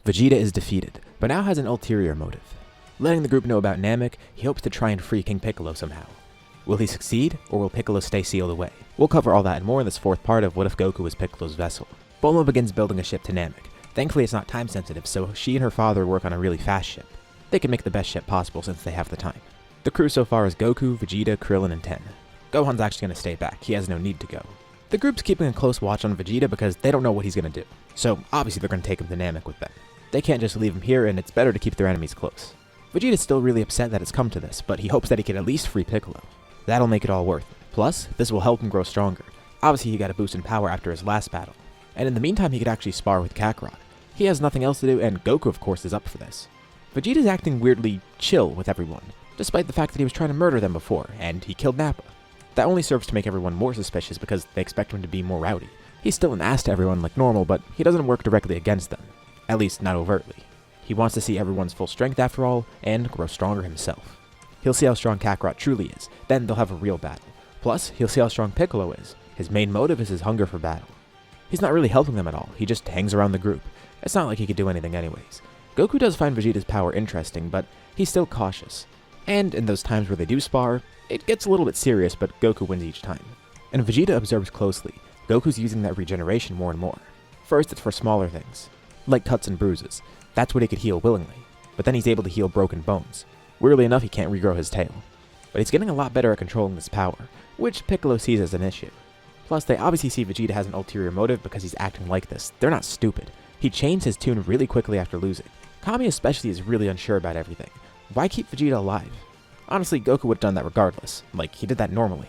Vegeta is defeated, but now has an ulterior motive. Letting the group know about Namek, he hopes to try and free King Piccolo somehow. Will he succeed, or will Piccolo stay sealed away? We'll cover all that and more in this fourth part of What If Goku Was Piccolo's Vessel. Bulma begins building a ship to Namek. Thankfully it's not time sensitive, so she and her father work on a really fast ship. They can make the best ship possible since they have the time. The crew so far is Goku, Vegeta, Krillin, and Tien. Gohan's actually going to stay back, he has no need to go. The group's keeping a close watch on Vegeta because they don't know what he's going to do, so obviously they're going to take him to Namek with them. They can't just leave him here, and it's better to keep their enemies close. Vegeta's still really upset that it's come to this, but he hopes that he can at least free Piccolo. That'll make it all worth it. Plus, this will help him grow stronger. Obviously he got a boost in power after his last battle, and in the meantime he could actually spar with Kakarot. He has nothing else to do, and Goku of course is up for this. Vegeta's acting weirdly chill with everyone, despite the fact that he was trying to murder them before, and he killed Nappa. That only serves to make everyone more suspicious because they expect him to be more rowdy. He's still an ass to everyone like normal, but he doesn't work directly against them. At least not overtly. He wants to see everyone's full strength after all, and grow stronger himself. He'll see how strong Kakarot truly is, then they'll have a real battle. Plus, he'll see how strong Piccolo is. His main motive is his hunger for battle. He's not really helping them at all, he just hangs around the group. It's not like he could do anything anyways. Goku does find Vegeta's power interesting, but he's still cautious. And in those times where they do spar, it gets a little bit serious, but Goku wins each time. And Vegeta observes closely. Goku's using that regeneration more and more. First, it's for smaller things, like cuts and bruises. That's what he could heal willingly. But then he's able to heal broken bones. Weirdly enough, he can't regrow his tail. But he's getting a lot better at controlling this power, which Piccolo sees as an issue. Plus, they obviously see Vegeta has an ulterior motive because he's acting like this. They're not stupid. He changed his tune really quickly after losing. Kami especially is really unsure about everything. Why keep Vegeta alive? Honestly, Goku would have done that regardless, like he did that normally.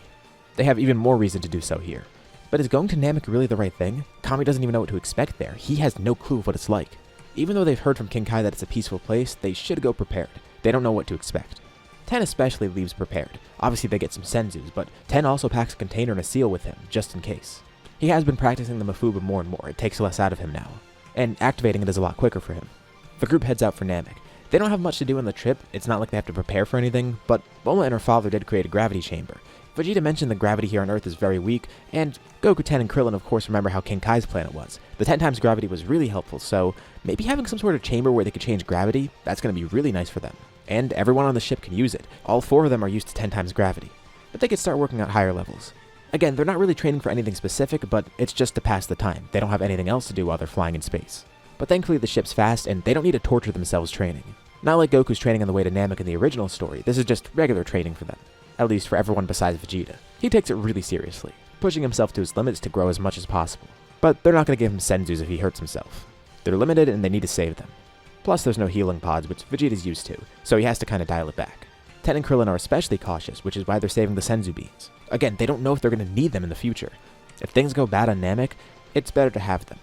They have even more reason to do so here. But is going to Namek really the right thing? Kami doesn't even know what to expect there. He has no clue of what it's like. Even though they've heard from King Kai that it's a peaceful place, they should go prepared. They don't know what to expect. Tien especially leaves prepared. Obviously they get some senzus, but Tien also packs a container and a seal with him, just in case. He has been practicing the Mafuba more and more. It takes less out of him now. And activating it is a lot quicker for him. The group heads out for Namek. They don't have much to do on the trip, it's not like they have to prepare for anything, but Bulma and her father did create a gravity chamber. Vegeta mentioned the gravity here on Earth is very weak, and Goku, Tien, and Krillin of course remember how King Kai's planet was. The 10 times gravity was really helpful, so maybe having some sort of chamber where they could change gravity, that's going to be really nice for them. And everyone on the ship can use it. All 4 of them are used to 10 times gravity. But they could start working at higher levels. Again, they're not really training for anything specific, but it's just to pass the time. They don't have anything else to do while they're flying in space. But thankfully the ship's fast, and they don't need to torture themselves training. Not like Goku's training on the way to Namek in the original story, this is just regular training for them. At least for everyone besides Vegeta. He takes it really seriously, pushing himself to his limits to grow as much as possible. But they're not going to give him senzus if he hurts himself. They're limited and they need to save them. Plus there's no healing pods, which Vegeta's used to, so he has to kind of dial it back. Tien and Krillin are especially cautious, which is why they're saving the senzu beans. Again, they don't know if they're going to need them in the future. If things go bad on Namek, it's better to have them.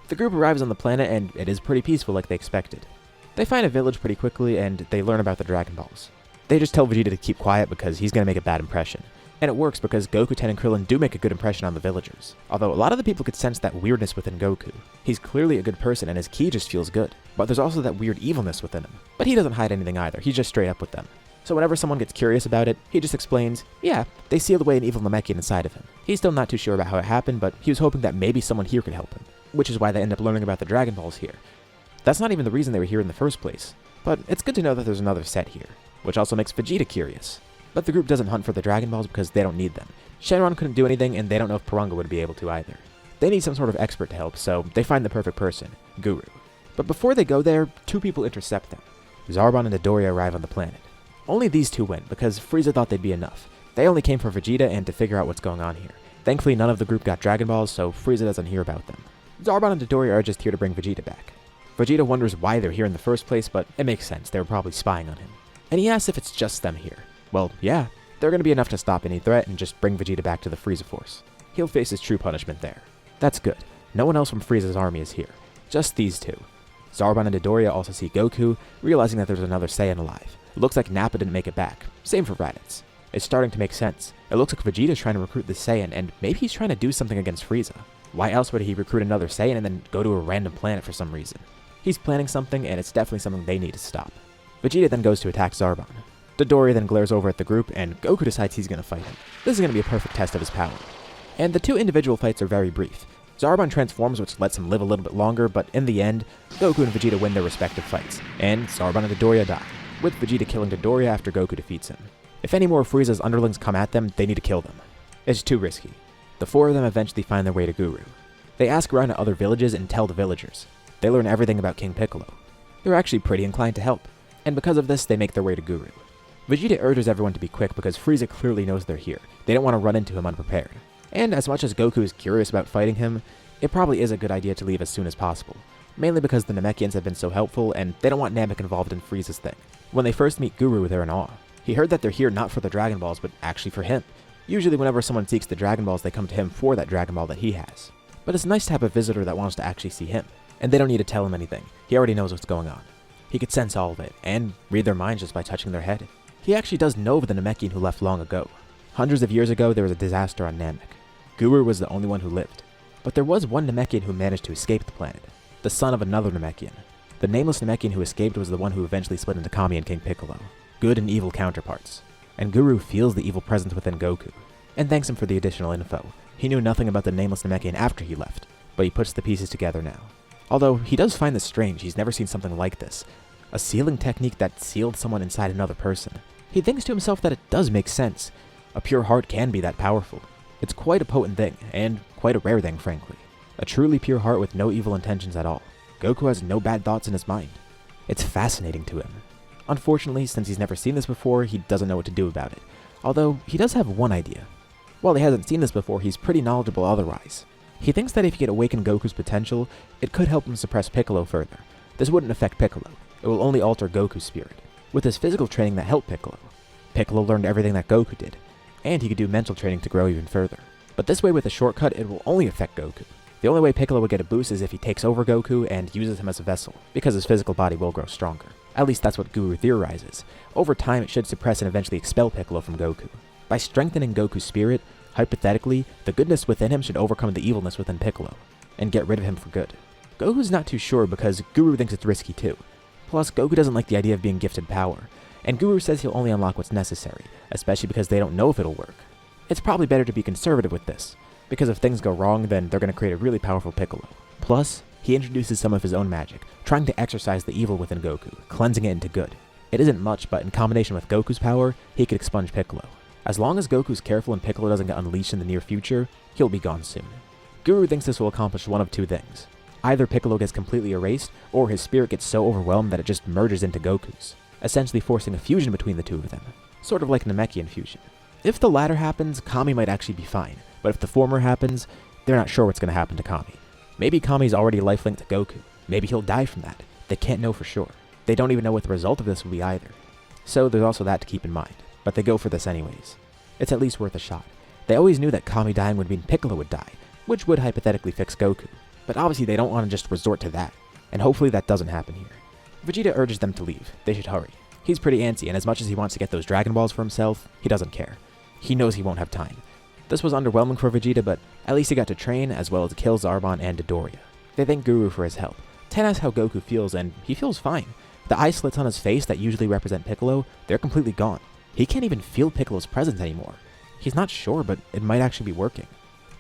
The group arrives on the planet and it is pretty peaceful like they expected. They find a village pretty quickly and they learn about the Dragon Balls. They just tell Vegeta to keep quiet because he's going to make a bad impression. And it works because Goku, Tien, and Krillin do make a good impression on the villagers. Although a lot of the people could sense that weirdness within Goku. He's clearly a good person and his ki just feels good. But there's also that weird evilness within him. But he doesn't hide anything either, he's just straight up with them. So whenever someone gets curious about it, he just explains, yeah, they sealed away an evil Namekian inside of him. He's still not too sure about how it happened, but he was hoping that maybe someone here could help him. Which is why they end up learning about the Dragon Balls here. That's not even the reason they were here in the first place. But it's good to know that there's another set here. Which also makes Vegeta curious. But the group doesn't hunt for the Dragon Balls because they don't need them. Shenron couldn't do anything and they don't know if Porunga would be able to either. They need some sort of expert to help, so they find the perfect person, Guru. But before they go there, 2 people intercept them. Zarbon and Dodoria arrive on the planet. Only these 2 win, because Frieza thought they'd be enough. They only came for Vegeta and to figure out what's going on here. Thankfully none of the group got Dragon Balls, so Frieza doesn't hear about them. Zarbon and Dodoria are just here to bring Vegeta back. Vegeta wonders why they're here in the first place, but it makes sense, they were probably spying on him. And he asks if it's just them here. Well, yeah, they're going to be enough to stop any threat and just bring Vegeta back to the Frieza Force. He'll face his true punishment there. That's good. No one else from Frieza's army is here. Just these 2. Zarbon and Dodoria also see Goku, realizing that there's another Saiyan alive. It looks like Nappa didn't make it back. Same for Raditz. It's starting to make sense. It looks like Vegeta's trying to recruit the Saiyan, and maybe he's trying to do something against Frieza. Why else would he recruit another Saiyan and then go to a random planet for some reason? He's planning something, and it's definitely something they need to stop. Vegeta then goes to attack Zarbon. Dodoria then glares over at the group, and Goku decides he's going to fight him. This is going to be a perfect test of his power. And the 2 individual fights are very brief. Zarbon transforms, which lets him live a little bit longer, but in the end, Goku and Vegeta win their respective fights, and Zarbon and Dodoria die, with Vegeta killing Dodoria after Goku defeats him. If any more of Frieza's underlings come at them, they need to kill them. It's too risky. The four of them eventually find their way to Guru. They ask around at other villages and tell the villagers. They learn everything about King Piccolo. They're actually pretty inclined to help, and because of this, they make their way to Guru. Vegeta urges everyone to be quick because Frieza clearly knows they're here. They don't want to run into him unprepared. And as much as Goku is curious about fighting him, it probably is a good idea to leave as soon as possible, mainly because the Namekians have been so helpful and they don't want Namek involved in Frieza's thing. When they first meet Guru, they're in awe. He heard that they're here not for the Dragon Balls, but actually for him. Usually whenever someone seeks the Dragon Balls, they come to him for that Dragon Ball that he has. But it's nice to have a visitor that wants to actually see him, and they don't need to tell him anything. He already knows what's going on. He could sense all of it, and read their minds just by touching their head. He actually does know of the Namekian who left long ago. Hundreds of years ago, there was a disaster on Namek. Guru was the only one who lived. But there was one Namekian who managed to escape the planet, the son of another Namekian. The nameless Namekian who escaped was the one who eventually split into Kami and King Piccolo, good and evil counterparts. And Guru feels the evil presence within Goku, and thanks him for the additional info. He knew nothing about the nameless Namekian after he left, but he puts the pieces together now. Although he does find this strange, he's never seen something like this. A sealing technique that sealed someone inside another person. He thinks to himself that it does make sense. A pure heart can be that powerful. It's quite a potent thing, and quite a rare thing, frankly. A truly pure heart with no evil intentions at all. Goku has no bad thoughts in his mind. It's fascinating to him. Unfortunately, since he's never seen this before, he doesn't know what to do about it. Although, he does have one idea. While he hasn't seen this before, he's pretty knowledgeable otherwise. He thinks that if he could awaken Goku's potential, it could help him suppress Piccolo further. This wouldn't affect Piccolo. It will only alter Goku's spirit. With his physical training that helped Piccolo. Piccolo learned everything that Goku did, and he could do mental training to grow even further. But this way with a shortcut, it will only affect Goku. The only way Piccolo would get a boost is if he takes over Goku and uses him as a vessel, because his physical body will grow stronger. At least that's what Guru theorizes. Over time, it should suppress and eventually expel Piccolo from Goku. By strengthening Goku's spirit, hypothetically, the goodness within him should overcome the evilness within Piccolo, and get rid of him for good. Goku's not too sure because Guru thinks it's risky too. Plus, Goku doesn't like the idea of being gifted power, and Guru says he'll only unlock what's necessary, especially because they don't know if it'll work. It's probably better to be conservative with this, because if things go wrong, then they're going to create a really powerful Piccolo. Plus, he introduces some of his own magic, trying to exorcise the evil within Goku, cleansing it into good. It isn't much, but in combination with Goku's power, he could expunge Piccolo. As long as Goku's careful and Piccolo doesn't get unleashed in the near future, he'll be gone soon. Guru thinks this will accomplish one of two things. Either Piccolo gets completely erased, or his spirit gets so overwhelmed that it just merges into Goku's, essentially forcing a fusion between the two of them, sort of like Namekian fusion. If the latter happens, Kami might actually be fine, but if the former happens, they're not sure what's going to happen to Kami. Maybe Kami's already life-linked to Goku. Maybe he'll die from that. They can't know for sure. They don't even know what the result of this will be either. So there's also that to keep in mind, but they go for this anyways. It's at least worth a shot. They always knew that Kami dying would mean Piccolo would die, which would hypothetically fix Goku. But obviously they don't want to just resort to that, and hopefully that doesn't happen here. Vegeta urges them to leave. They should hurry. He's pretty antsy, and as much as he wants to get those Dragon Balls for himself, he doesn't care. He knows he won't have time. This was underwhelming for Vegeta, but at least he got to train as well as kill Zarbon and Dodoria. They thank Guru for his help. Tien asks how Goku feels, and he feels fine. The eye slits on his face that usually represent Piccolo, they're completely gone. He can't even feel Piccolo's presence anymore. He's not sure, but it might actually be working.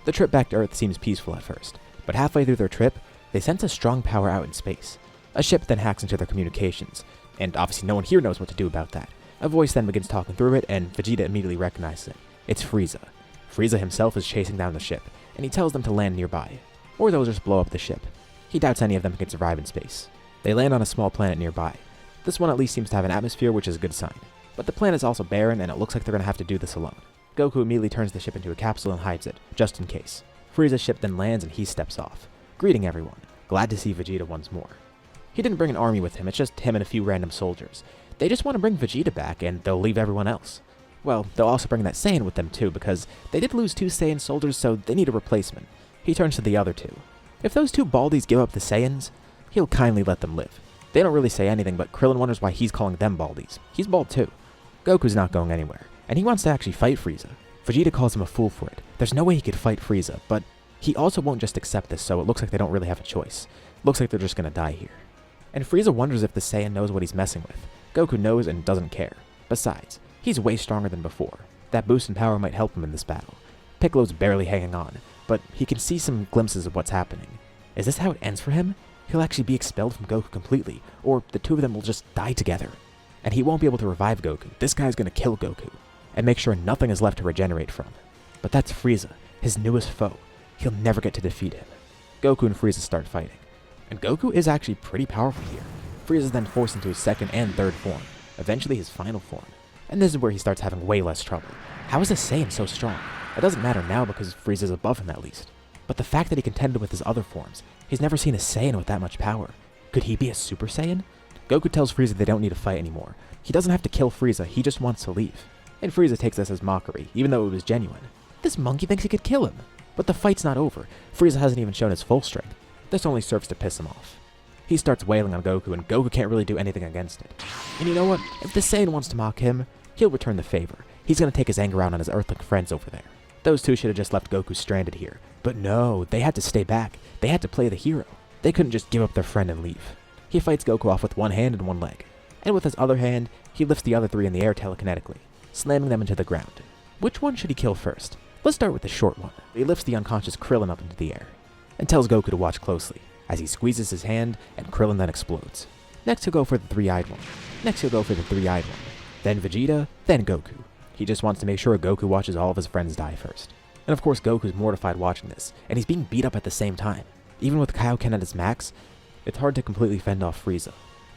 The trip back to Earth seems peaceful at first, but halfway through their trip, they sense a strong power out in space. A ship then hacks into their communications, and obviously no one here knows what to do about that. A voice then begins talking through it, and Vegeta immediately recognizes it. It's Frieza. Frieza himself is chasing down the ship, and he tells them to land nearby, or they'll just blow up the ship. He doubts any of them can survive in space. They land on a small planet nearby. This one at least seems to have an atmosphere, which is a good sign. But the planet's also barren, and it looks like they're going to have to do this alone. Goku immediately turns the ship into a capsule and hides it, just in case. Frieza's ship then lands and he steps off, greeting everyone, glad to see Vegeta once more. He didn't bring an army with him, it's just him and a few random soldiers. They just want to bring Vegeta back, and they'll leave everyone else. Well, they'll also bring that Saiyan with them too, because they did lose 2 Saiyan soldiers, so they need a replacement. He turns to the other 2. If those 2 Baldies give up the Saiyans, he'll kindly let them live. They don't really say anything, but Krillin wonders why he's calling them Baldies. He's bald too. Goku's not going anywhere, and he wants to actually fight Frieza. Vegeta calls him a fool for it. There's no way he could fight Frieza, but he also won't just accept this, so it looks like they don't really have a choice. Looks like they're just gonna die here. And Frieza wonders if the Saiyan knows what he's messing with. Goku knows and doesn't care. Besides, he's way stronger than before. That boost in power might help him in this battle. Piccolo's barely hanging on. but he can see some glimpses of what's happening. Is this how it ends for him? He'll actually be expelled from Goku completely, or the two of them will just die together. And he won't be able to revive Goku. This guy's gonna kill Goku, and make sure nothing is left to regenerate from. But that's Frieza, his newest foe. He'll never get to defeat him. Goku and Frieza start fighting. And Goku is actually pretty powerful here. Frieza is then forced into his second and third form, eventually his final form. And this is where he starts having way less trouble. How is a Saiyan so strong? It doesn't matter now because Frieza's above him at least. But the fact that he contended with his other forms, he's never seen a Saiyan with that much power. Could he be a Super Saiyan? Goku tells Frieza they don't need to fight anymore. He doesn't have to kill Frieza, he just wants to leave. And Frieza takes this as mockery, even though it was genuine. This monkey thinks he could kill him. But the fight's not over. Frieza hasn't even shown his full strength. This only serves to piss him off. He starts wailing on Goku, and Goku can't really do anything against it. And you know what? If the Saiyan wants to mock him, he'll return the favor. He's gonna take his anger out on his Earthling friends over there. Those two should have just left Goku stranded here. But no, they had to stay back. They had to play the hero. They couldn't just give up their friend and leave. He fights Goku off with one hand and one leg. And with his other hand, he lifts the other three in the air telekinetically, slamming them into the ground. Which one should he kill first? Let's start with the short one. He lifts the unconscious Krillin up into the air, and tells Goku to watch closely, as he squeezes his hand, and Krillin then explodes. Next he'll go for the three-eyed one. Next he'll go for the three-eyed one. Then Vegeta, then Goku. He just wants to make sure Goku watches all of his friends die first. And of course Goku's mortified watching this, and he's being beat up at the same time. Even with Kaioken at his max, it's hard to completely fend off Frieza.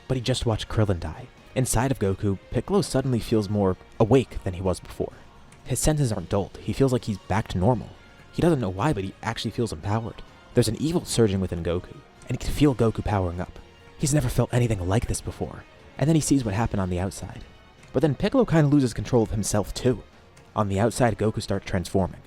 But he just watched Krillin die. Inside of Goku, Piccolo suddenly feels more awake than he was before. His senses aren't dulled, he feels like he's back to normal. He doesn't know why, but he actually feels empowered. There's an evil surging within Goku, and he can feel Goku powering up. He's never felt anything like this before, and then he sees what happened on the outside. But then Piccolo kind of loses control of himself too. On the outside, Goku starts transforming.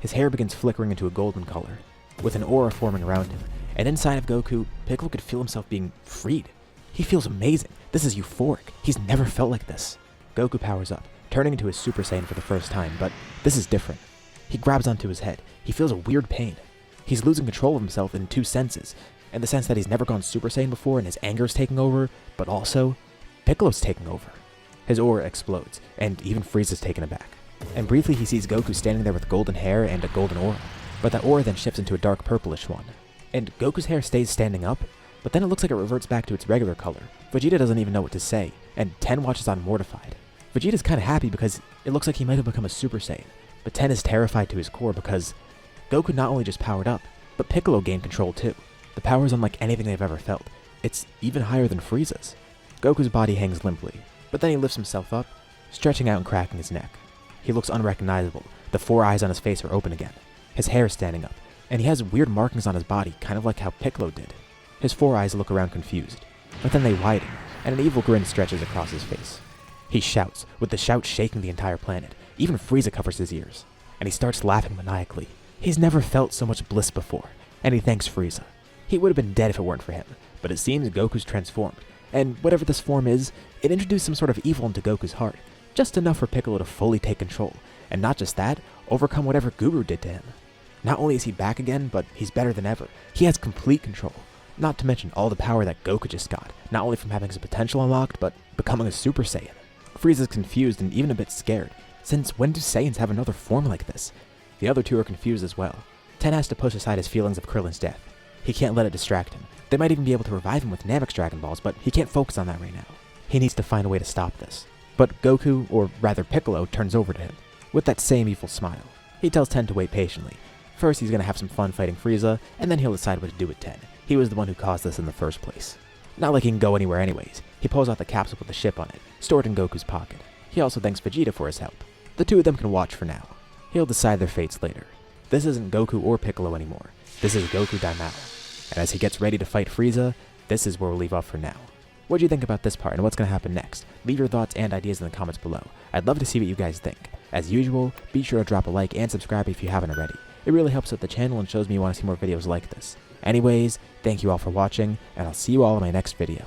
His hair begins flickering into a golden color, with an aura forming around him, and inside of Goku, Piccolo could feel himself being freed. He feels amazing. This is euphoric. He's never felt like this. Goku powers up, turning into his Super Saiyan for the first time, but this is different. He grabs onto his head. He feels a weird pain. He's losing control of himself in two senses. In the sense that he's never gone Super Saiyan before and his anger is taking over, but also, Piccolo's taking over. His aura explodes, and even Frieza's taken aback. And briefly he sees Goku standing there with golden hair and a golden aura, but that aura then shifts into a dark purplish one. And Goku's hair stays standing up, but then it looks like it reverts back to its regular color. Vegeta doesn't even know what to say, and Tien watches on mortified. Vegeta's kinda happy because it looks like he might have become a Super Saiyan, but Tien is terrified to his core because Goku not only just powered up, but Piccolo gained control too. The power is unlike anything they've ever felt. It's even higher than Frieza's. Goku's body hangs limply, but then he lifts himself up, stretching out and cracking his neck. He looks unrecognizable. The four eyes on his face are open again. His hair is standing up, and he has weird markings on his body, kind of like how Piccolo did. His four eyes look around confused, but then they widen, and an evil grin stretches across his face. He shouts, with the shout shaking the entire planet. Even Frieza covers his ears, and he starts laughing maniacally. He's never felt so much bliss before, and he thanks Frieza. He would have been dead if it weren't for him, but it seems Goku's transformed, and whatever this form is, it introduced some sort of evil into Goku's heart, just enough for Piccolo to fully take control, and not just that, overcome whatever Guru did to him. Not only is he back again, but he's better than ever. He has complete control. Not to mention all the power that Goku just got, not only from having his potential unlocked, but becoming a Super Saiyan. Frieza's confused and even a bit scared. Since when do Saiyans have another form like this? The other two are confused as well. Tien has to push aside his feelings of Krillin's death. He can't let it distract him. They might even be able to revive him with Namek's Dragon Balls, but he can't focus on that right now. He needs to find a way to stop this. But Goku, or rather Piccolo, turns over to him, with that same evil smile. He tells Tien to wait patiently. First he's gonna have some fun fighting Frieza, and then he'll decide what to do with Tien. He was the one who caused this in the first place. Not like he can go anywhere anyways. He pulls out the capsule with the ship on it, stored in Goku's pocket. He also thanks Vegeta for his help. The two of them can watch for now. He'll decide their fates later. This isn't Goku or Piccolo anymore. This is Goku Daimao. And as he gets ready to fight Frieza, this is where we'll leave off for now. What do you think about this part and what's going to happen next? Leave your thoughts and ideas in the comments below. I'd love to see what you guys think. As usual, be sure to drop a like and subscribe if you haven't already. It really helps out the channel and shows me you want to see more videos like this. Anyways, thank you all for watching, and I'll see you all in my next video.